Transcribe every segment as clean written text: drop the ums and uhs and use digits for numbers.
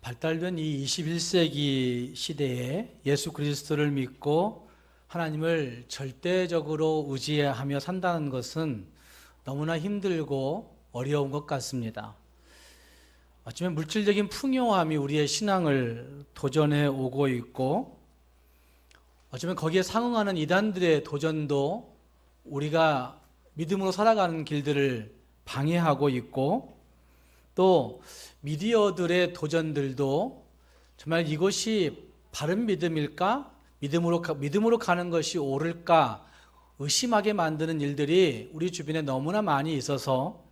발달된 이 21세기 시대에 예수 그리스도를 믿고 하나님을 절대적으로 의지하며 산다는 것은 너무나 힘들고 어려운 것 같습니다. 어쩌면 물질적인 풍요함이 우리의 신앙을 도전해 오고 있고, 어쩌면 거기에 상응하는 이단들의 도전도 우리가 믿음으로 살아가는 길들을 방해하고 있고, 또 미디어들의 도전들도 정말 이것이 바른 믿음일까? 믿음으로 가는 것이 옳을까? 의심하게 만드는 일들이 우리 주변에 너무나 많이 있어서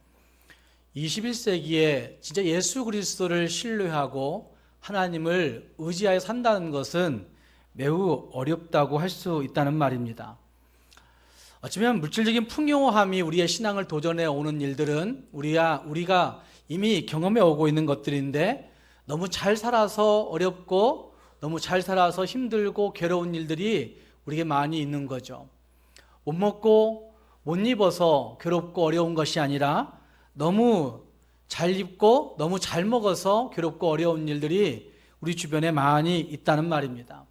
21세기에 진짜 예수 그리스도를 신뢰하고 하나님을 의지하여 산다는 것은 매우 어렵다고 할 수 있다는 말입니다. 어쩌면 물질적인 풍요함이 우리의 신앙을 도전해 오는 일들은 우리가 이미 경험해 오고 있는 것들인데, 너무 잘 살아서 어렵고 너무 잘 살아서 힘들고 괴로운 일들이 우리에게 많이 있는 거죠. 못 먹고 못 입어서 괴롭고 어려운 것이 아니라 너무 잘 입고 너무 잘 먹어서 괴롭고 어려운 일들이 우리 주변에 많이 있다는 말입니다.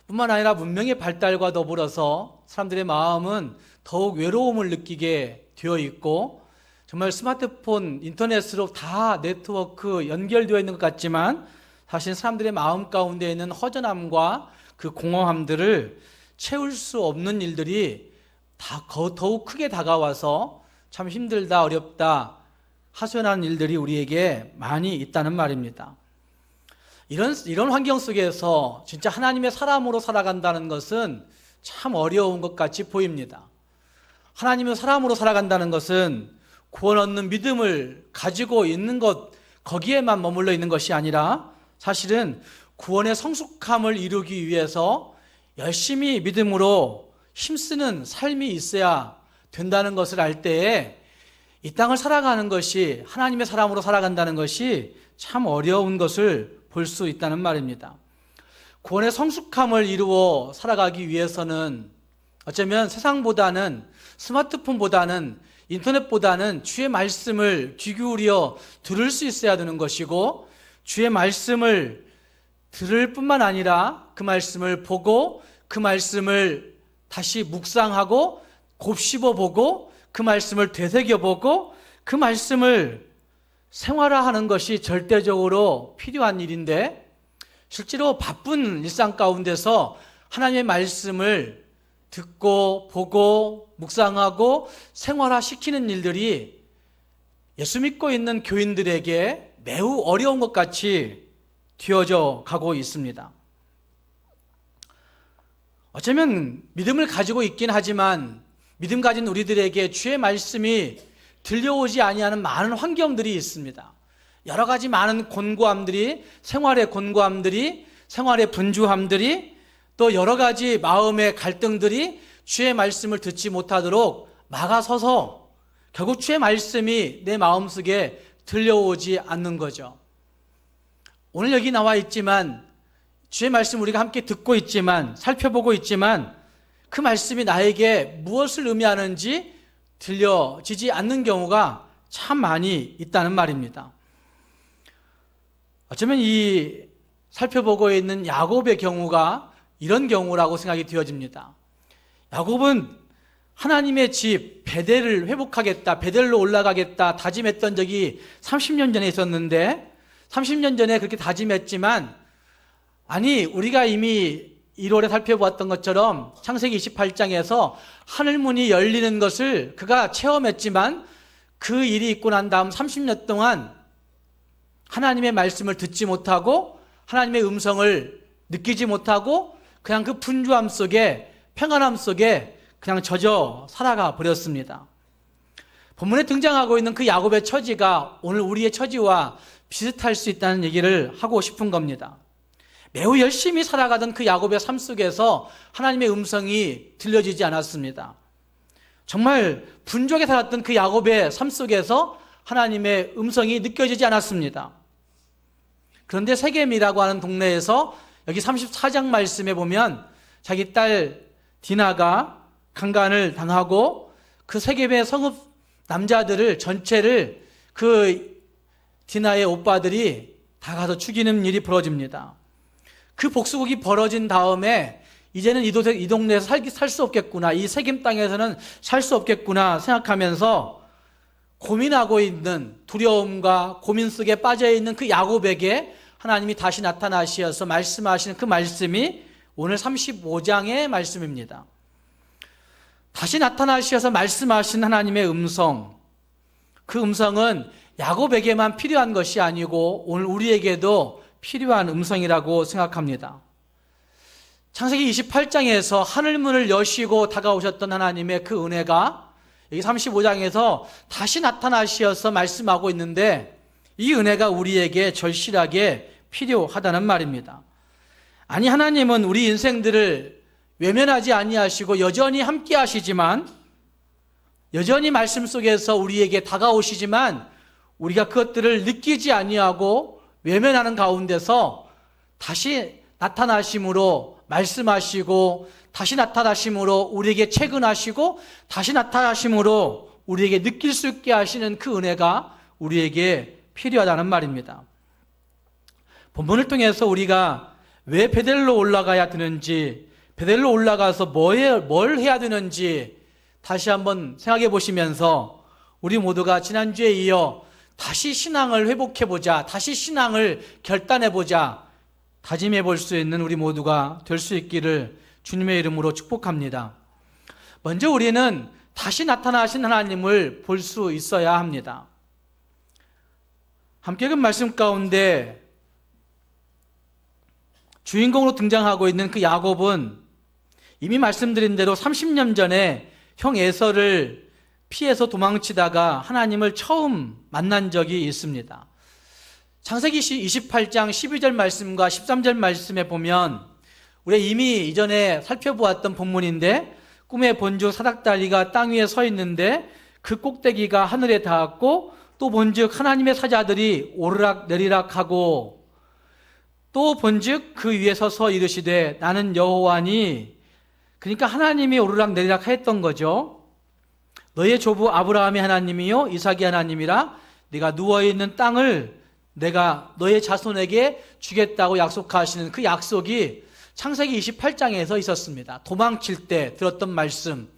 뿐만 아니라 문명의 발달과 더불어서 사람들의 마음은 더욱 외로움을 느끼게 되어 있고, 정말 스마트폰, 인터넷으로 다 네트워크 연결되어 있는 것 같지만 사실 사람들의 마음 가운데 있는 허전함과 그 공허함들을 채울 수 없는 일들이 더욱 크게 다가와서 참 힘들다, 어렵다, 하소연하는 일들이 우리에게 많이 있다는 말입니다. 이런 환경 속에서 진짜 하나님의 사람으로 살아간다는 것은 참 어려운 것 같이 보입니다. 하나님의 사람으로 살아간다는 것은 구원 얻는 믿음을 가지고 있는 것, 거기에만 머물러 있는 것이 아니라 사실은 구원의 성숙함을 이루기 위해서 열심히 믿음으로 힘쓰는 삶이 있어야 된다는 것을 알 때에 이 땅을 살아가는 것이, 하나님의 사람으로 살아간다는 것이 참 어려운 것을 볼 수 있다는 말입니다. 구원의 성숙함을 이루어 살아가기 위해서는 어쩌면 세상보다는, 스마트폰보다는, 인터넷보다는 주의 말씀을 귀 기울여 들을 수 있어야 되는 것이고, 주의 말씀을 들을 뿐만 아니라 그 말씀을 보고 그 말씀을 다시 묵상하고 곱씹어보고 그 말씀을 되새겨보고 그 말씀을 생활화하는 것이 절대적으로 필요한 일인데, 실제로 바쁜 일상 가운데서 하나님의 말씀을 듣고 보고 묵상하고 생활화시키는 일들이 예수 믿고 있는 교인들에게 매우 어려운 것 같이 되어져 가고 있습니다. 어쩌면 믿음을 가지고 있긴 하지만 믿음 가진 우리들에게 주의 말씀이 들려오지 아니하는 많은 환경들이 있습니다. 여러 가지 많은 곤고함들이, 생활의 곤고함들이, 생활의 분주함들이, 또 여러 가지 마음의 갈등들이 주의 말씀을 듣지 못하도록 막아서서 결국 주의 말씀이 내 마음속에 들려오지 않는 거죠. 오늘 여기 나와 있지만 주의 말씀 우리가 함께 듣고 있지만, 살펴보고 있지만 그 말씀이 나에게 무엇을 의미하는지 들려지지 않는 경우가 참 많이 있다는 말입니다. 어쩌면 이 살펴보고 있는 야곱의 경우가 이런 경우라고 생각이 되어집니다. 야곱은 하나님의 집 베델을 회복하겠다, 베델로 올라가겠다 다짐했던 적이 30년 전에 있었는데, 30년 전에 그렇게 다짐했지만, 아니 우리가 이미 1월에 살펴보았던 것처럼 창세기 28장에서 하늘문이 열리는 것을 그가 체험했지만 그 일이 있고 난 다음 30년 동안 하나님의 말씀을 듣지 못하고 하나님의 음성을 느끼지 못하고 그냥 그 분주함 속에, 평안함 속에 그냥 젖어 살아가 버렸습니다. 본문에 등장하고 있는 그 야곱의 처지가 오늘 우리의 처지와 비슷할 수 있다는 얘기를 하고 싶은 겁니다. 매우 열심히 살아가던 그 야곱의 삶 속에서 하나님의 음성이 들려지지 않았습니다. 정말 분주하게 살았던 그 야곱의 삶 속에서 하나님의 음성이 느껴지지 않았습니다. 그런데 세겜이라고 하는 동네에서 여기 34장 말씀에 보면 자기 딸 디나가 강간을 당하고 그 세겜의 성읍 남자들을 전체를 그 디나의 오빠들이 다 가서 죽이는 일이 벌어집니다. 그 복수국이 벌어진 다음에 이제는 이 동네에서 살 수 없겠구나, 이 세겜 땅에서는 살 수 없겠구나 생각하면서 고민하고 있는, 두려움과 고민 속에 빠져있는 그 야곱에게 하나님이 다시 나타나셔서 말씀하시는 그 말씀이 오늘 35장의 말씀입니다. 다시 나타나셔서 말씀하신 하나님의 음성, 그 음성은 야곱에게만 필요한 것이 아니고 오늘 우리에게도 필요한 음성이라고 생각합니다. 창세기 28장에서 하늘문을 여시고 다가오셨던 하나님의 그 은혜가 여기 35장에서 다시 나타나셔서 말씀하고 있는데, 이 은혜가 우리에게 절실하게 필요하다는 말입니다. 아니, 하나님은 우리 인생들을 외면하지 아니하시고 여전히 함께 하시지만, 여전히 말씀 속에서 우리에게 다가오시지만 우리가 그것들을 느끼지 아니하고 외면하는 가운데서 다시 나타나심으로 말씀하시고, 다시 나타나심으로 우리에게 체근하시고, 다시 나타나심으로 우리에게 느낄 수 있게 하시는 그 은혜가 우리에게 필요하다는 말입니다. 본문을 통해서 우리가 왜 베델로 올라가야 되는지, 베델로 올라가서 뭘 해야 되는지 다시 한번 생각해 보시면서 우리 모두가 지난주에 이어 다시 신앙을 회복해보자, 다시 신앙을 결단해보자, 다짐해 볼 수 있는 우리 모두가 될 수 있기를 주님의 이름으로 축복합니다. 먼저 우리는 다시 나타나신 하나님을 볼 수 있어야 합니다. 함께 읽은 말씀 가운데 주인공으로 등장하고 있는 그 야곱은 이미 말씀드린 대로 30년 전에 형 에서를 피해서 도망치다가 하나님을 처음 만난 적이 있습니다. 창세기 28장 12절 말씀과 13절 말씀에 보면 우리 이미 이전에 살펴보았던 본문인데, 꿈에 본즉 사닥다리가 땅 위에 서 있는데 그 꼭대기가 하늘에 닿았고, 또 본즉 하나님의 사자들이 오르락 내리락 하고, 또 본즉 그 위에 서서 이르시되 나는 여호와니. 그러니까 하나님이 오르락 내리락 했던 거죠. 너의 조부 아브라함의 하나님이요 이삭의 하나님이라. 네가 누워있는 땅을 내가 너의 자손에게 주겠다고 약속하시는 그 약속이 창세기 28장에서 있었습니다. 도망칠 때 들었던 말씀.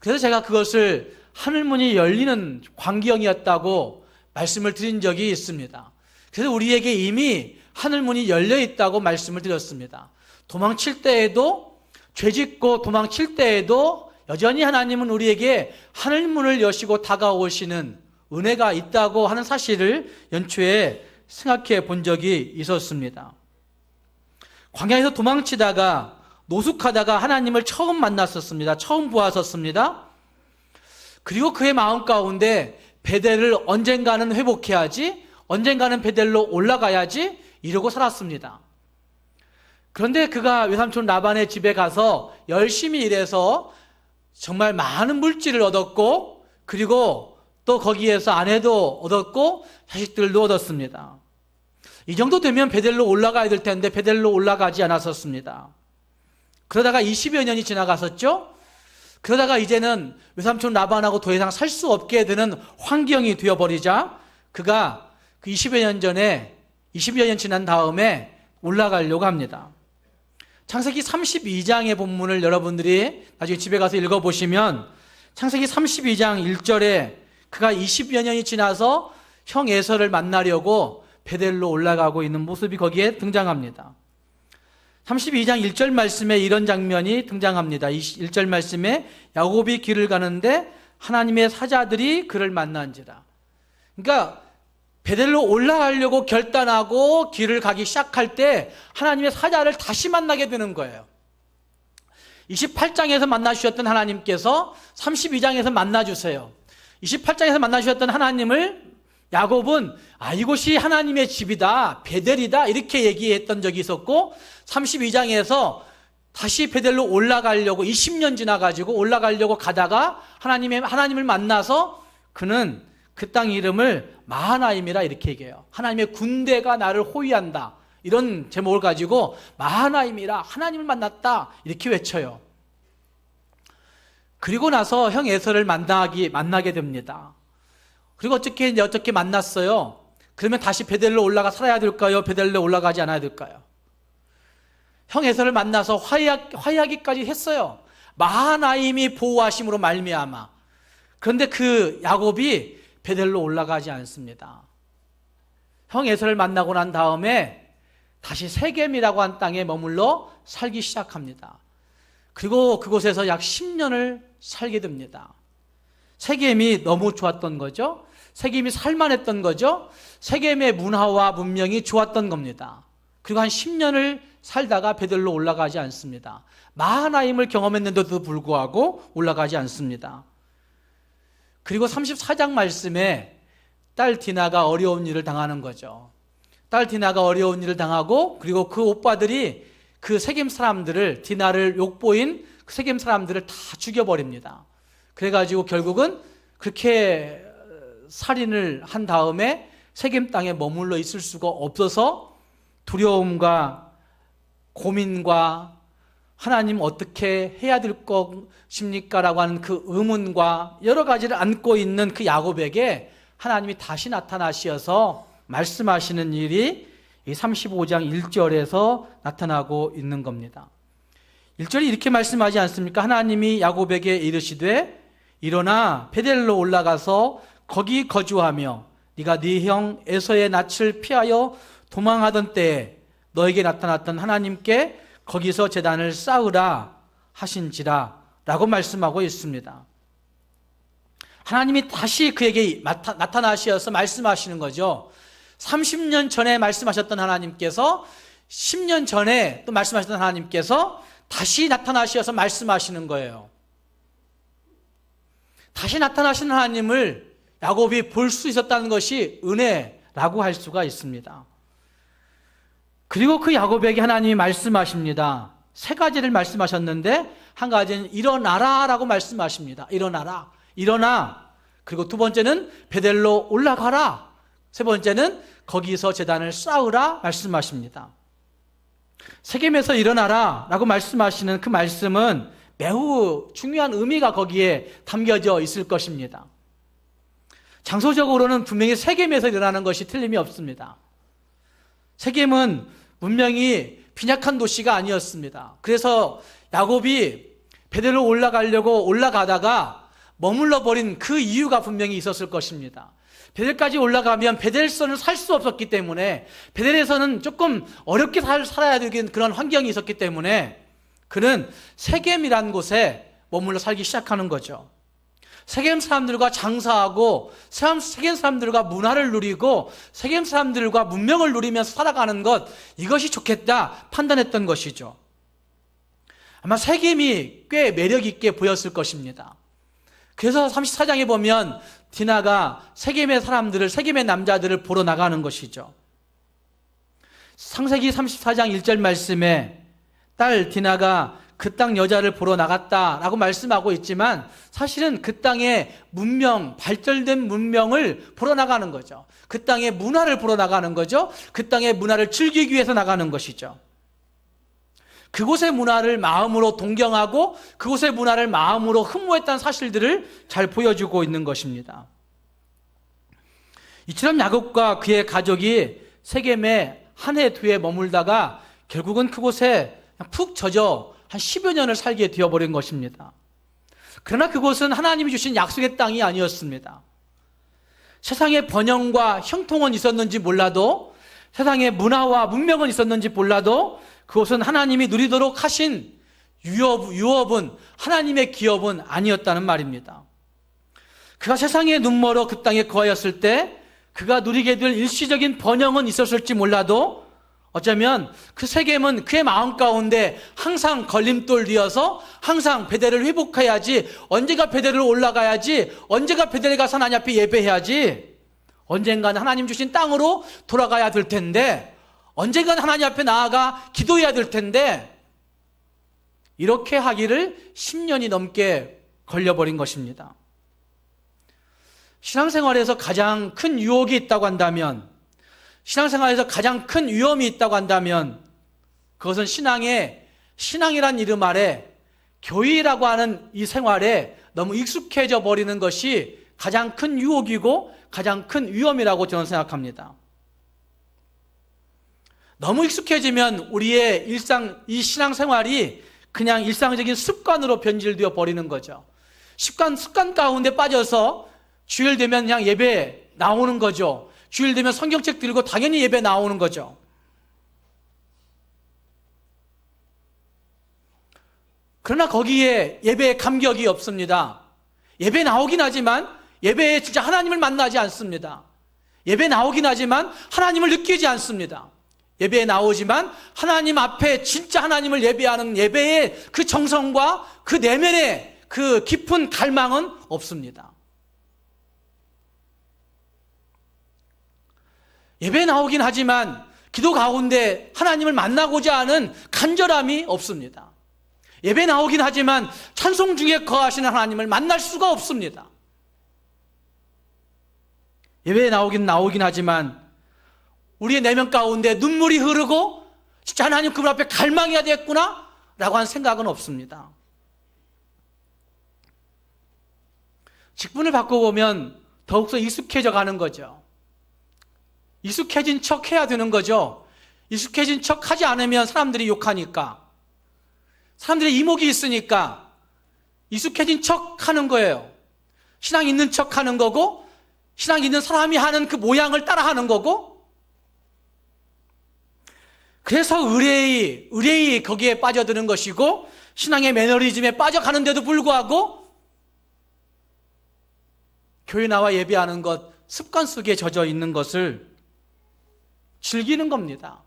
그래서 제가 그것을 하늘문이 열리는 광경이었다고 말씀을 드린 적이 있습니다. 그래서 우리에게 이미 하늘문이 열려 있다고 말씀을 드렸습니다. 도망칠 때에도, 죄짓고 도망칠 때에도 여전히 하나님은 우리에게 하늘문을 여시고 다가오시는 은혜가 있다고 하는 사실을 연초에 생각해 본 적이 있었습니다. 광야에서 도망치다가 노숙하다가 하나님을 처음 만났었습니다. 처음 보았었습니다. 그리고 그의 마음 가운데 베델을 언젠가는 회복해야지, 언젠가는 베델로 올라가야지 이러고 살았습니다. 그런데 그가 외삼촌 라반의 집에 가서 열심히 일해서 정말 많은 물질을 얻었고, 그리고 또 거기에서 아내도 얻었고 자식들도 얻었습니다. 이 정도 되면 베델로 올라가야 될 텐데 베델로 올라가지 않았었습니다. 그러다가 20여 년이 지나갔었죠. 그러다가 이제는 외삼촌 라반하고 더 이상 살 수 없게 되는 환경이 되어버리자 그가 그 20여 년 전에, 20여 년 지난 다음에 올라가려고 합니다. 창세기 32장의 본문을 여러분들이 나중에 집에 가서 읽어보시면 창세기 32장 1절에 그가 20여 년이 지나서 형 에서를 만나려고 베델로 올라가고 있는 모습이 거기에 등장합니다. 32장 1절 말씀에 이런 장면이 등장합니다. 1절 말씀에 야곱이 길을 가는데 하나님의 사자들이 그를 만난지라. 그러니까 베델로 올라가려고 결단하고 길을 가기 시작할 때 하나님의 사자를 다시 만나게 되는 거예요. 28장에서 만나주셨던 하나님께서 32장에서 만나주세요. 28장에서 만나주셨던 하나님을 야곱은 이곳이 하나님의 집이다, 베델이다 이렇게 얘기했던 적이 있었고, 32장에서 다시 베델로 올라가려고 20년 지나가지고 올라가려고 가다가 하나님을 만나서 그는 그 땅 이름을 마하나임이라 이렇게 얘기해요. 하나님의 군대가 나를 호위한다, 이런 제목을 가지고 마하나임이라, 하나님을 만났다 이렇게 외쳐요. 그리고 나서 형 에서를 만나게 됩니다. 그리고 어떻게 만났어요? 그러면 다시 베델로 올라가 살아야 될까요? 베델로 올라가지 않아야 될까요? 형 에서를 만나서 화해하기까지 했어요. 마하나임이 보호하심으로 말미암아. 그런데 그 야곱이 베델로 올라가지 않습니다. 형 에서를 만나고 난 다음에 다시 세겜이라고 한 땅에 머물러 살기 시작합니다. 그리고 그곳에서 약 10년을 살게 됩니다. 세겜이 너무 좋았던 거죠. 세겜이 살만했던 거죠. 세겜의 문화와 문명이 좋았던 겁니다. 그리고 한 10년을 살다가 베델로 올라가지 않습니다. 마하나임을 경험했는데도 불구하고 올라가지 않습니다. 그리고 34장 말씀에 딸 디나가 어려운 일을 당하는 거죠. 딸 디나가 어려운 일을 당하고 그리고 그 오빠들이 그 세겜 사람들을, 디나를 욕보인 그 세겜 사람들을 다 죽여버립니다. 그래가지고 결국은 그렇게 살인을 한 다음에 세겜 땅에 머물러 있을 수가 없어서 두려움과 고민과 하나님 어떻게 해야 될 것입니까? 라고 하는 그 의문과 여러 가지를 안고 있는 그 야곱에게 하나님이 다시 나타나셔서 말씀하시는 일이 이 35장 1절에서 나타나고 있는 겁니다. 1절이 이렇게 말씀하지 않습니까? 하나님이 야곱에게 이르시되 일어나 베델로 올라가서 거기 거주하며 네가 네 형 에서의 낯을 피하여 도망하던 때에 너에게 나타났던 하나님께 거기서 제단을 쌓으라 하신지라 라고 말씀하고 있습니다. 하나님이 다시 그에게 나타나셔서 말씀하시는 거죠. 30년 전에 말씀하셨던 하나님께서 10년 전에 또 말씀하셨던 하나님께서 다시 나타나셔서 말씀하시는 거예요. 다시 나타나신 하나님을 야곱이 볼 수 있었다는 것이 은혜라고 할 수가 있습니다. 그리고 그 야곱에게 하나님이 말씀하십니다. 세 가지를 말씀하셨는데 한 가지는 일어나라 라고 말씀하십니다. 일어나라, 일어나. 그리고 두 번째는 베델로 올라가라. 세 번째는 거기서 제단을 쌓으라 말씀하십니다. 세겜에서 일어나라 라고 말씀하시는 그 말씀은 매우 중요한 의미가 거기에 담겨져 있을 것입니다. 장소적으로는 분명히 세겜에서 일어나는 것이 틀림이 없습니다. 세겜은 분명히 빈약한 도시가 아니었습니다. 그래서 야곱이 베델로 올라가려고 올라가다가 머물러 버린 그 이유가 분명히 있었을 것입니다. 베델까지 올라가면 베델선을 살 수 없었기 때문에, 베델에서는 조금 어렵게 살아야 되는 그런 환경이 있었기 때문에 그는 세겜이라는 곳에 머물러 살기 시작하는 거죠. 세겜 사람들과 장사하고 세겜 사람들과 문화를 누리고 세겜 사람들과 문명을 누리면서 살아가는 것, 이것이 좋겠다 판단했던 것이죠. 아마 세겜이 꽤 매력 있게 보였을 것입니다. 그래서 34장에 보면 디나가 세겜의 사람들을, 세겜의 남자들을 보러 나가는 것이죠. 창세기 34장 1절 말씀에 딸 디나가 그 땅 여자를 보러 나갔다라고 말씀하고 있지만 사실은 그 땅의 문명, 발전된 문명을 보러 나가는 거죠. 그 땅의 문화를 보러 나가는 거죠. 그 땅의 문화를 즐기기 위해서 나가는 것이죠. 그곳의 문화를 마음으로 동경하고 그곳의 문화를 마음으로 흠모했다는 사실들을 잘 보여주고 있는 것입니다. 이처럼 야곱과 그의 가족이 세겜에 한 해, 두 해 머물다가 결국은 그곳에 푹 젖어 한 10여 년을 살게 되어버린 것입니다. 그러나 그곳은 하나님이 주신 약속의 땅이 아니었습니다. 세상의 번영과 형통은 있었는지 몰라도, 세상의 문화와 문명은 있었는지 몰라도 그것은 하나님이 누리도록 하신 유업은, 하나님의 기업은 아니었다는 말입니다. 그가 세상에 눈멀어 그 땅에 거하였을 때 그가 누리게 될 일시적인 번영은 있었을지 몰라도 어쩌면 그 세겜은 그의 마음 가운데 항상 걸림돌이어서 항상 베델을 회복해야지, 언제가 베델을 올라가야지, 언제가 베델에 가서 하나님 앞에 예배해야지, 언젠가는 하나님 주신 땅으로 돌아가야 될 텐데, 언젠가는 하나님 앞에 나아가 기도해야 될 텐데, 이렇게 하기를 10년이 넘게 걸려버린 것입니다. 신앙생활에서 가장 큰 유혹이 있다고 한다면, 신앙생활에서 가장 큰 위험이 있다고 한다면 그것은 신앙이란 이름 아래 교회라고 하는 이 생활에 너무 익숙해져 버리는 것이 가장 큰 유혹이고 가장 큰 위험이라고 저는 생각합니다. 너무 익숙해지면 우리의 이 신앙생활이 그냥 일상적인 습관으로 변질되어 버리는 거죠. 습관 가운데 빠져서 주일 되면 그냥 예배 나오는 거죠. 주일 되면 성경책 들고 당연히 예배 나오는 거죠. 그러나 거기에 예배의 감격이 없습니다. 예배 나오긴 하지만 예배에 진짜 하나님을 만나지 않습니다. 예배 나오긴 하지만 하나님을 느끼지 않습니다. 예배에 나오지만 하나님 앞에 진짜 하나님을 예배하는 예배의 그 정성과 그 내면의 그 깊은 갈망은 없습니다. 예배에 나오긴 하지만 기도 가운데 하나님을 만나고자 하는 간절함이 없습니다. 예배 나오긴 하지만 찬송 중에 거하시는 하나님을 만날 수가 없습니다. 예배에 나오긴 하지만 우리의 내면 가운데 눈물이 흐르고 진짜 하나님 그분 앞에 갈망해야 되겠구나 라고 하는 생각은 없습니다. 직분을 바꿔보면 더욱더 익숙해져 가는 거죠. 익숙해진 척 해야 되는 거죠. 익숙해진 척 하지 않으면 사람들이 욕하니까, 사람들의 이목이 있으니까 익숙해진 척 하는 거예요. 신앙 있는 척 하는 거고, 신앙 있는 사람이 하는 그 모양을 따라 하는 거고, 그래서 의뢰의 거기에 빠져드는 것이고, 신앙의 매너리즘에 빠져가는데도 불구하고 교회 나와 예배하는 것, 습관 속에 젖어 있는 것을 즐기는 겁니다.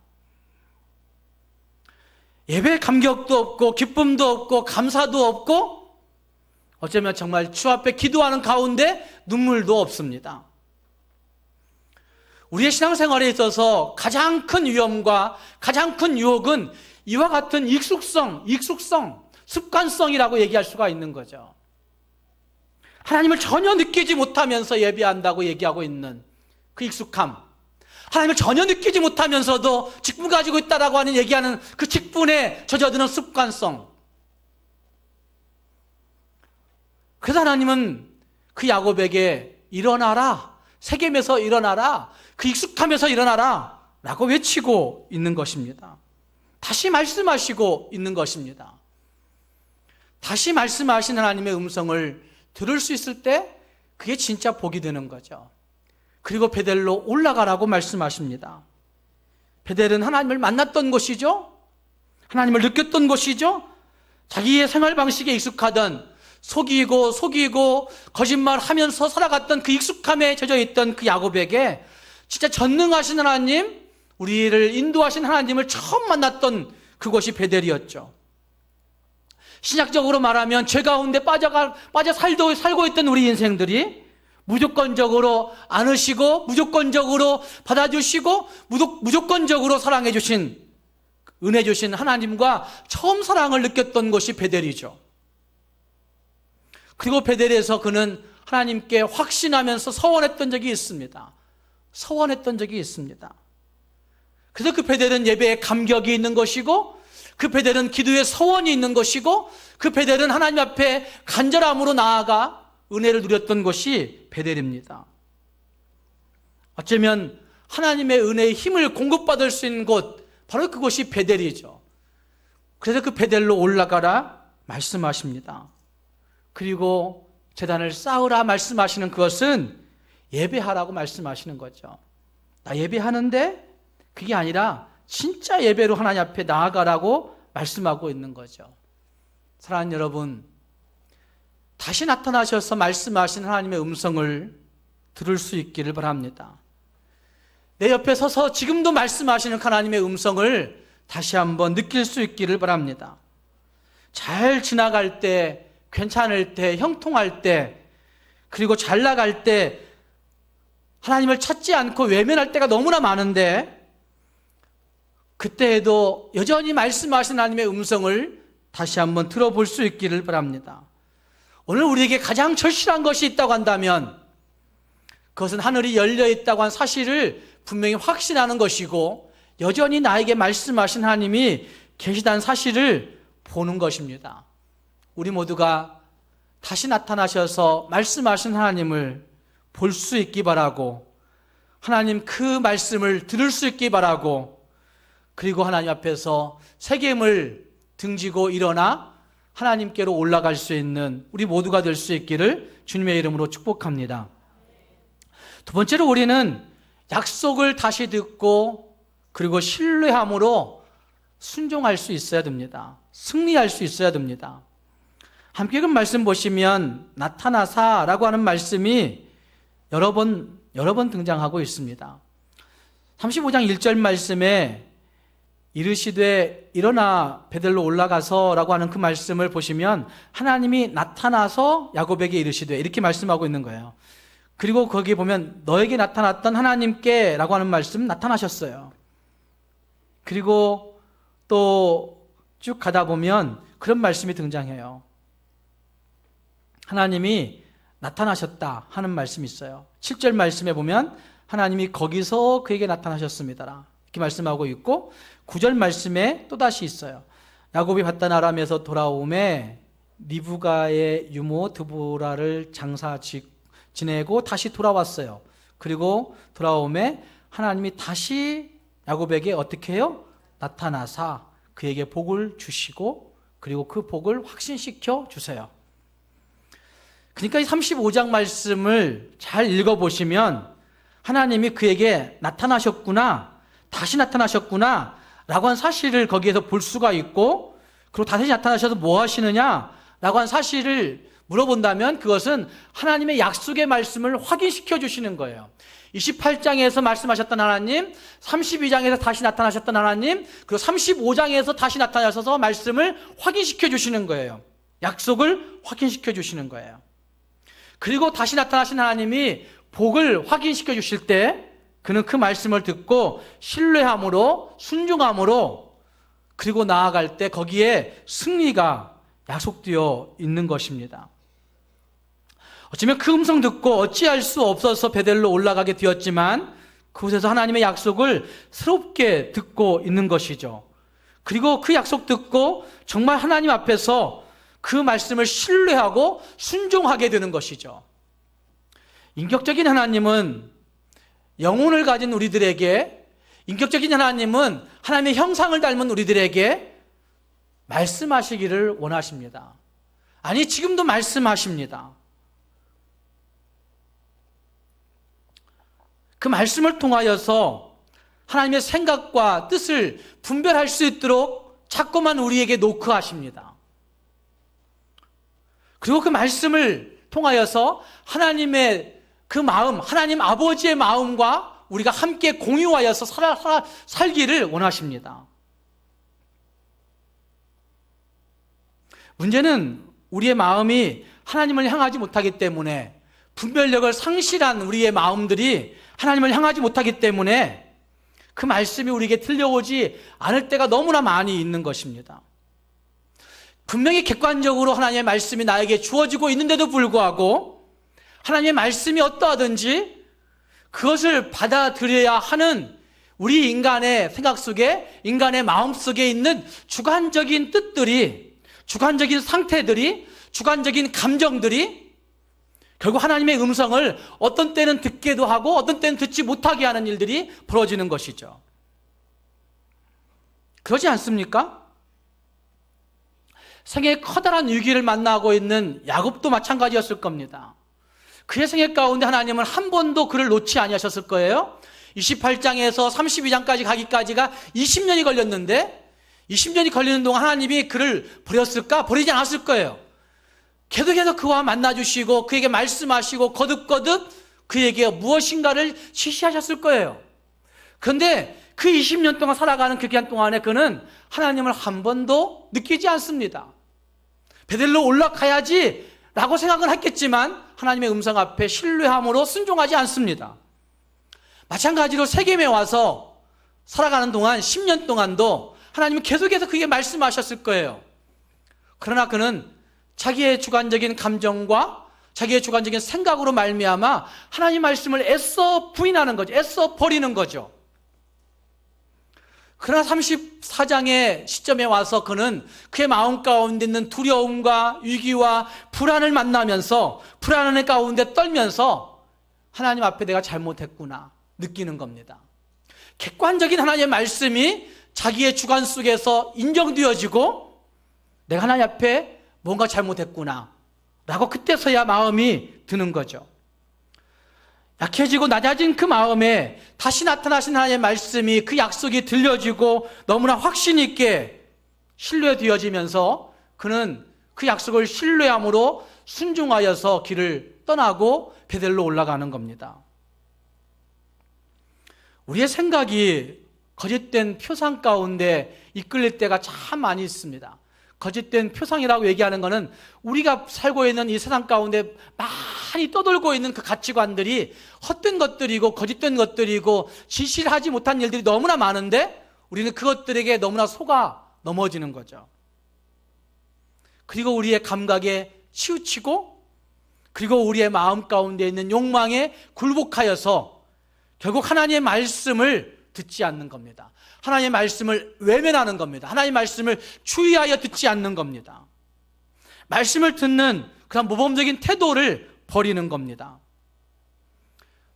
예배 감격도 없고 기쁨도 없고 감사도 없고 어쩌면 정말 주 앞에 기도하는 가운데 눈물도 없습니다. 우리의 신앙생활에 있어서 가장 큰 위험과 가장 큰 유혹은 이와 같은 익숙성, 습관성이라고 얘기할 수가 있는 거죠. 하나님을 전혀 느끼지 못하면서 예배한다고 얘기하고 있는 그 익숙함, 하나님을 전혀 느끼지 못하면서도 직분 가지고 있다라고 하는 얘기하는 그 직분에 젖어드는 습관성. 그래서 하나님은 그 야곱에게 일어나라, 세겜에서 일어나라, 그 익숙함에서 일어나라 라고 외치고 있는 것입니다. 다시 말씀하시고 있는 것입니다. 다시 말씀하신 하나님의 음성을 들을 수 있을 때 그게 진짜 복이 되는 거죠. 그리고 베델로 올라가라고 말씀하십니다. 베델은 하나님을 만났던 곳이죠. 하나님을 느꼈던 곳이죠. 자기의 생활 방식에 익숙하던, 속이고 거짓말하면서 살아갔던 그 익숙함에 젖어 있던 그 야곱에게 진짜 전능하신 하나님, 우리를 인도하신 하나님을 처음 만났던 그곳이 베델이었죠. 신약적으로 말하면 죄 가운데 빠져 살고 있던 우리 인생들이 무조건적으로 안으시고, 무조건적으로 받아주시고, 무조건적으로 사랑해 주신, 은혜 주신 하나님과 처음 사랑을 느꼈던 곳이 베델이죠. 그리고 베델에서 그는 하나님께 확신하면서 서원했던 적이 있습니다. 그래서 그 베델은 예배에 감격이 있는 것이고, 그 베델은 기도에 서원이 있는 것이고, 그 베델은 하나님 앞에 간절함으로 나아가 은혜를 누렸던 것이 베델입니다. 어쩌면 하나님의 은혜의 힘을 공급받을 수 있는 곳, 바로 그곳이 베델이죠. 그래서 그 베델로 올라가라 말씀하십니다. 그리고 제단을 쌓으라 말씀하시는 그것은 예배하라고 말씀하시는 거죠. 나 예배하는데 그게 아니라 진짜 예배로 하나님 앞에 나아가라고 말씀하고 있는 거죠. 사랑하는 여러분, 다시 나타나셔서 말씀하신 하나님의 음성을 들을 수 있기를 바랍니다. 내 옆에 서서 지금도 말씀하시는 하나님의 음성을 다시 한번 느낄 수 있기를 바랍니다. 잘 지나갈 때, 괜찮을 때, 형통할 때, 그리고 잘 나갈 때 하나님을 찾지 않고 외면할 때가 너무나 많은데, 그때에도 여전히 말씀하신 하나님의 음성을 다시 한번 들어볼 수 있기를 바랍니다. 오늘 우리에게 가장 절실한 것이 있다고 한다면 그것은 하늘이 열려 있다고 한 사실을 분명히 확신하는 것이고, 여전히 나에게 말씀하신 하나님이 계시다는 사실을 보는 것입니다. 우리 모두가 다시 나타나셔서 말씀하신 하나님을 볼 수 있기 바라고, 하나님 그 말씀을 들을 수 있기 바라고, 그리고 하나님 앞에서 세겜을 등지고 일어나 하나님께로 올라갈 수 있는 우리 모두가 될 수 있기를 주님의 이름으로 축복합니다. 두 번째로 우리는 약속을 다시 듣고 그리고 신뢰함으로 순종할 수 있어야 됩니다. 승리할 수 있어야 됩니다. 함께 읽은 말씀 보시면 나타나사라고 하는 말씀이 여러 번 등장하고 있습니다. 35장 1절 말씀에 이르시되 일어나 베델로 올라가서라고 하는 그 말씀을 보시면 하나님이 나타나서 야곱에게 이르시되 이렇게 말씀하고 있는 거예요. 그리고 거기에 보면 너에게 나타났던 하나님께 라고 하는 말씀 나타나셨어요. 그리고 또 쭉 가다 보면 그런 말씀이 등장해요. 하나님이 나타나셨다 하는 말씀이 있어요. 7절 말씀에 보면 하나님이 거기서 그에게 나타나셨습니다 이렇게 말씀하고 있고 9절 말씀에 또다시 있어요. 야곱이 바단 아람에서 돌아오매 리브가의 유모 드보라를 장사 지내고 다시 돌아왔어요. 그리고 돌아오매 하나님이 다시 야곱에게 어떻게 해요? 나타나사 그에게 복을 주시고 그리고 그 복을 확신시켜 주세요. 그러니까 이 35장 말씀을 잘 읽어보시면 하나님이 그에게 나타나셨구나, 다시 나타나셨구나 라고 한 사실을 거기에서 볼 수가 있고, 그리고 다시 나타나셔서 뭐 하시느냐 라고 한 사실을 물어본다면 그것은 하나님의 약속의 말씀을 확인시켜 주시는 거예요. 28장에서 말씀하셨던 하나님, 32장에서 다시 나타나셨던 하나님, 그리고 35장에서 다시 나타나셔서 말씀을 확인시켜 주시는 거예요. 약속을 확인시켜 주시는 거예요. 그리고 다시 나타나신 하나님이 복을 확인시켜 주실 때 그는 그 말씀을 듣고 신뢰함으로 순종함으로 그리고 나아갈 때 거기에 승리가 약속되어 있는 것입니다. 어쩌면 그 음성 듣고 어찌할 수 없어서 베델로 올라가게 되었지만 그곳에서 하나님의 약속을 새롭게 듣고 있는 것이죠. 그리고 그 약속 듣고 정말 하나님 앞에서 그 말씀을 신뢰하고 순종하게 되는 것이죠. 인격적인 하나님은 영혼을 가진 우리들에게, 인격적인 하나님은 하나님의 형상을 닮은 우리들에게 말씀하시기를 원하십니다. 아니, 지금도 말씀하십니다. 그 말씀을 통하여서 하나님의 생각과 뜻을 분별할 수 있도록 자꾸만 우리에게 노크하십니다. 그리고 그 말씀을 통하여서 하나님의 그 마음, 하나님 아버지의 마음과 우리가 함께 공유하여서 살기를 원하십니다. 문제는 우리의 마음이 하나님을 향하지 못하기 때문에, 분별력을 상실한 우리의 마음들이 하나님을 향하지 못하기 때문에 그 말씀이 우리에게 들려오지 않을 때가 너무나 많이 있는 것입니다. 분명히 객관적으로 하나님의 말씀이 나에게 주어지고 있는데도 불구하고 하나님의 말씀이 어떠하든지 그것을 받아들여야 하는 우리 인간의 생각 속에, 인간의 마음 속에 있는 주관적인 뜻들이, 주관적인 상태들이, 주관적인 감정들이 결국 하나님의 음성을 어떤 때는 듣게도 하고 어떤 때는 듣지 못하게 하는 일들이 벌어지는 것이죠. 그러지 않습니까? 생애에 커다란 위기를 만나고 있는 야곱도 마찬가지였을 겁니다. 그의 생애 가운데 하나님은 한 번도 그를 놓지 아니하셨을 거예요. 28장에서 32장까지 가기까지가 20년이 걸렸는데 20년이 걸리는 동안 하나님이 그를 버렸을까? 버리지 않았을 거예요. 계속해서 그와 만나주시고 그에게 말씀하시고 거듭거듭 그에게 무엇인가를 지시하셨을 거예요. 그런데 그 20년 동안 살아가는 그 기간 동안에 그는 하나님을 한 번도 느끼지 않습니다. 베델로 올라가야지 라고 생각을 했겠지만 하나님의 음성 앞에 신뢰함으로 순종하지 않습니다. 마찬가지로 세겜에 와서 살아가는 동안 10년 동안도 하나님은 계속해서 그에게 말씀하셨을 거예요. 그러나 그는 자기의 주관적인 감정과 자기의 주관적인 생각으로 말미암아 하나님 말씀을 애써 부인하는 거죠. 애써 버리는 거죠. 그러나 34장의 시점에 와서 그는 그의 마음 가운데 있는 두려움과 위기와 불안을 만나면서 불안의 가운데 떨면서 하나님 앞에 내가 잘못했구나 느끼는 겁니다. 객관적인 하나님의 말씀이 자기의 주관 속에서 인정되어지고 내가 하나님 앞에 뭔가 잘못했구나 라고 그때서야 마음이 드는 거죠. 약해지고 낮아진 그 마음에 다시 나타나신 하나님의 말씀이, 그 약속이 들려지고 너무나 확신 있게 신뢰되어지면서 그는 그 약속을 신뢰함으로 순종하여서 길을 떠나고 베델로 올라가는 겁니다. 우리의 생각이 거짓된 표상 가운데 이끌릴 때가 참 많이 있습니다. 거짓된 표상이라고 얘기하는 것은 우리가 살고 있는 이 세상 가운데 많이 떠돌고 있는 그 가치관들이 헛된 것들이고 거짓된 것들이고 진실하지 못한 일들이 너무나 많은데 우리는 그것들에게 너무나 속아 넘어지는 거죠. 그리고 우리의 감각에 치우치고 그리고 우리의 마음 가운데 있는 욕망에 굴복하여서 결국 하나님의 말씀을 듣지 않는 겁니다. 하나님의 말씀을 외면하는 겁니다. 하나님의 말씀을 주의하여 듣지 않는 겁니다. 말씀을 듣는 그런 모범적인 태도를 버리는 겁니다.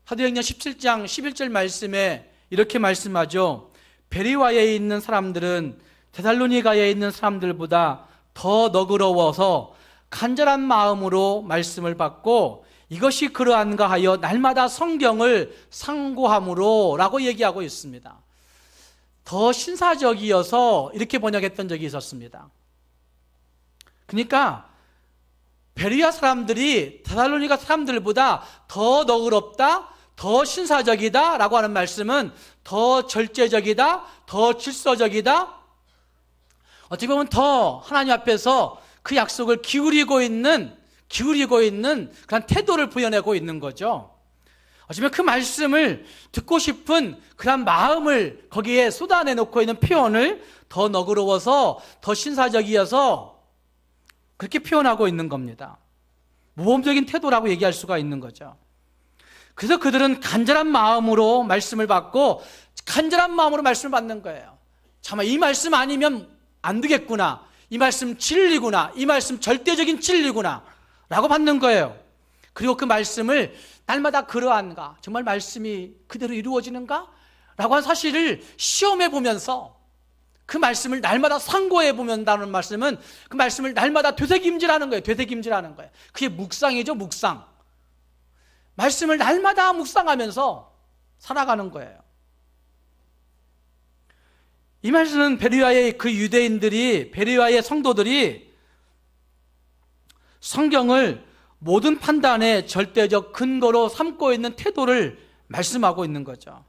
사도행전 17장 11절 말씀에 이렇게 말씀하죠. 베레아에 있는 사람들은 데살로니가에 있는 사람들보다 더 너그러워서 간절한 마음으로 말씀을 받고 이것이 그러한가 하여 날마다 성경을 상고함으로 라고 얘기하고 있습니다. 더 신사적이어서 이렇게 번역했던 적이 있었습니다. 그러니까 베레아 사람들이 데살로니가 사람들보다 더 너그럽다, 더 신사적이다 라고 하는 말씀은 더 절제적이다, 더 질서적이다, 어떻게 보면 더 하나님 앞에서 그 약속을 기울이고 있는 그런 태도를 보여내고 있는 거죠. 어쩌면 그 말씀을 듣고 싶은 그런 마음을 거기에 쏟아내놓고 있는 표현을 더 너그러워서 더 신사적이어서 그렇게 표현하고 있는 겁니다. 모범적인 태도라고 얘기할 수가 있는 거죠. 그래서 그들은 간절한 마음으로 말씀을 받고 간절한 마음으로 말씀을 받는 거예요. 잠깐만, 이 말씀 아니면 안 되겠구나, 이 말씀 진리구나, 이 말씀 절대적인 진리구나 라고 받는 거예요. 그리고 그 말씀을 날마다 그러한가, 정말 말씀이 그대로 이루어지는가 라고 한 사실을 시험해 보면서 그 말씀을 날마다 상고해 보면다는 말씀은 그 말씀을 날마다 되새김질하는 거예요. 되새김질하는 거예요. 그게 묵상이죠. 묵상. 말씀을 날마다 묵상하면서 살아가는 거예요. 이 말씀은 베레아의 그 유대인들이, 베레아의 성도들이 성경을 모든 판단의 절대적 근거로 삼고 있는 태도를 말씀하고 있는 거죠.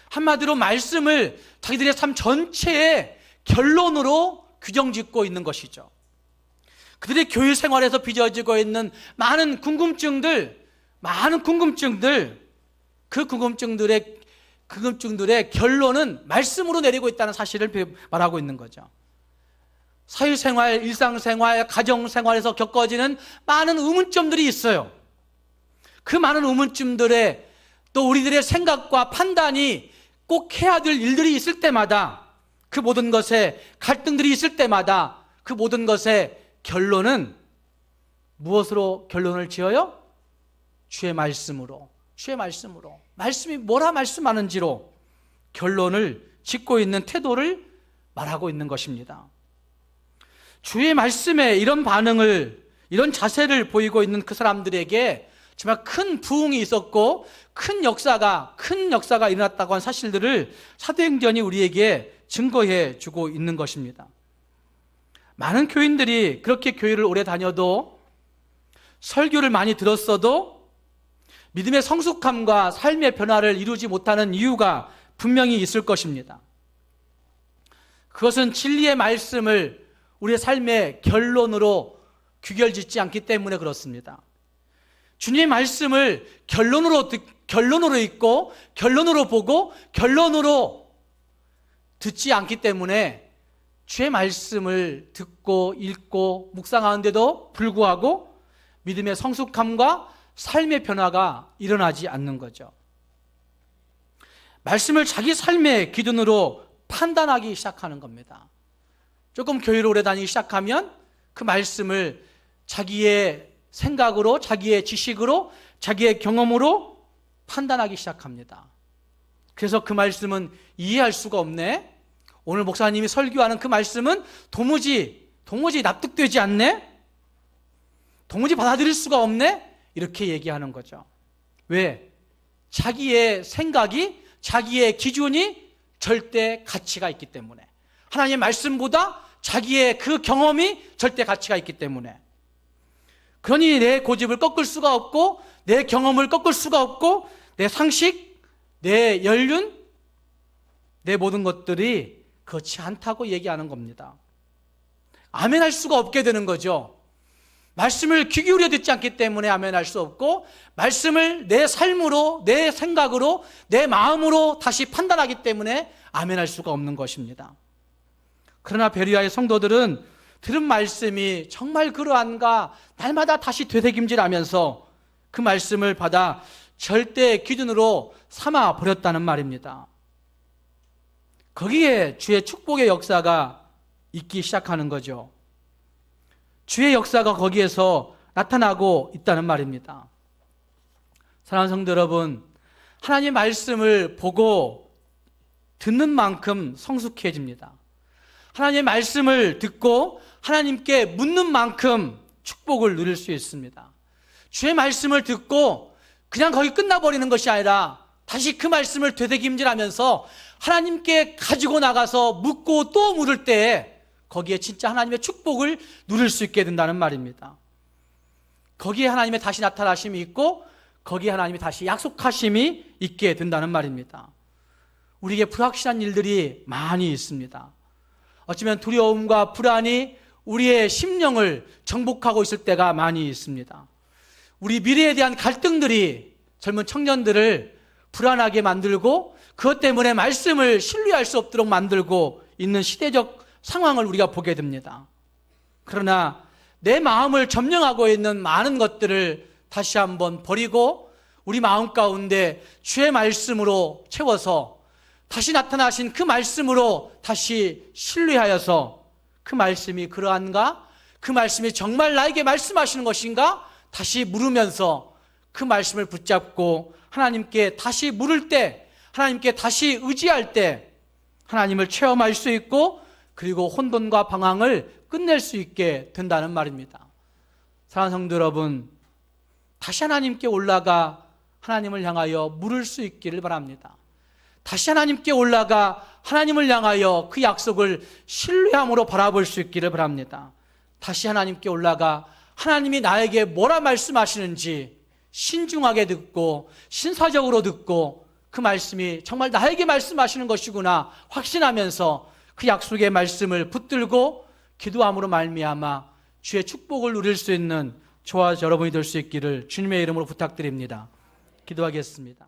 한마디로 말씀을 자기들의 삶 전체의 결론으로 규정짓고 있는 것이죠. 그들의 교회 생활에서 빚어지고 있는 많은 궁금증들, 그 궁금증들의 결론은 말씀으로 내리고 있다는 사실을 말하고 있는 거죠. 사회생활, 일상생활, 가정생활에서 겪어지는 많은 의문점들이 있어요. 그 많은 의문점들에 또 우리들의 생각과 판단이 꼭 해야 될 일들이 있을 때마다, 그 모든 것에 갈등들이 있을 때마다 그 모든 것의 결론은 무엇으로 결론을 지어요? 주의 말씀으로. 말씀이 뭐라 말씀하는지로 결론을 짓고 있는 태도를 말하고 있는 것입니다. 주의 말씀에 이런 반응을, 이런 자세를 보이고 있는 그 사람들에게 정말 큰 부흥이 있었고 큰 역사가 일어났다고 한 사실들을 사도행전이 우리에게 증거해 주고 있는 것입니다. 많은 교인들이 그렇게 교회를 오래 다녀도, 설교를 많이 들었어도 믿음의 성숙함과 삶의 변화를 이루지 못하는 이유가 분명히 있을 것입니다. 그것은 진리의 말씀을 우리의 삶의 결론으로 귀결짓지 않기 때문에 그렇습니다. 주님의 말씀을 결론으로 읽고 결론으로 보고 결론으로 듣지 않기 때문에 주의 말씀을 듣고 읽고 묵상하는데도 불구하고 믿음의 성숙함과 삶의 변화가 일어나지 않는 거죠. 말씀을 자기 삶의 기준으로 판단하기 시작하는 겁니다. 조금 교회를 오래 다니기 시작하면 그 말씀을 자기의 생각으로, 자기의 지식으로, 자기의 경험으로 판단하기 시작합니다. 그래서 그 말씀은 이해할 수가 없네, 오늘 목사님이 설교하는 그 말씀은 도무지 납득되지 않네? 도무지 받아들일 수가 없네? 이렇게 얘기하는 거죠. 왜? 자기의 생각이, 자기의 기준이 절대 가치가 있기 때문에, 하나님의 말씀보다 자기의 그 경험이 절대 가치가 있기 때문에, 그러니 내 고집을 꺾을 수가 없고, 내 경험을 꺾을 수가 없고, 내 상식, 내 연륜, 내 모든 것들이 그렇지 않다고 얘기하는 겁니다. 아멘할 수가 없게 되는 거죠. 말씀을 귀 기울여 듣지 않기 때문에 아멘할 수 없고, 말씀을 내 삶으로, 내 생각으로, 내 마음으로 다시 판단하기 때문에 아멘할 수가 없는 것입니다. 그러나 베리아의 성도들은 들은 말씀이 정말 그러한가 날마다 다시 되새김질하면서 그 말씀을 받아 절대 기준으로 삼아 버렸다는 말입니다. 거기에 주의 축복의 역사가 있기 시작하는 거죠. 주의 역사가 거기에서 나타나고 있다는 말입니다. 사랑하는 성도 여러분, 하나님의 말씀을 보고 듣는 만큼 성숙해집니다. 하나님의 말씀을 듣고 하나님께 묻는 만큼 축복을 누릴 수 있습니다. 주의 말씀을 듣고 그냥 거기 끝나버리는 것이 아니라 다시 그 말씀을 되새김질하면서 하나님께 가지고 나가서 묻고 또 물을 때 거기에 진짜 하나님의 축복을 누릴 수 있게 된다는 말입니다. 거기에 하나님의 다시 나타나심이 있고, 거기에 하나님의 다시 약속하심이 있게 된다는 말입니다. 우리에게 불확실한 일들이 많이 있습니다. 어쩌면 두려움과 불안이 우리의 심령을 정복하고 있을 때가 많이 있습니다. 우리 미래에 대한 갈등들이 젊은 청년들을 불안하게 만들고, 그것 때문에 말씀을 신뢰할 수 없도록 만들고 있는 시대적 상황을 우리가 보게 됩니다. 그러나 내 마음을 점령하고 있는 많은 것들을 다시 한번 버리고 우리 마음 가운데 주의 말씀으로 채워서 다시 나타나신 그 말씀으로 다시 신뢰하여서 그 말씀이 그러한가? 그 말씀이 정말 나에게 말씀하시는 것인가? 다시 물으면서 그 말씀을 붙잡고 하나님께 다시 물을 때, 하나님께 다시 의지할 때 하나님을 체험할 수 있고, 그리고 혼돈과 방황을 끝낼 수 있게 된다는 말입니다. 사랑하는 성도 여러분, 다시 하나님께 올라가 하나님을 향하여 물을 수 있기를 바랍니다. 다시 하나님께 올라가 하나님을 향하여 그 약속을 신뢰함으로 바라볼 수 있기를 바랍니다. 다시 하나님께 올라가 하나님이 나에게 뭐라 말씀하시는지 신중하게 듣고 신사적으로 듣고 그 말씀이 정말 나에게 말씀하시는 것이구나 확신하면서 그 약속의 말씀을 붙들고 기도함으로 말미암아 주의 축복을 누릴 수 있는 저와 여러분이 될 수 있기를 주님의 이름으로 부탁드립니다. 기도하겠습니다.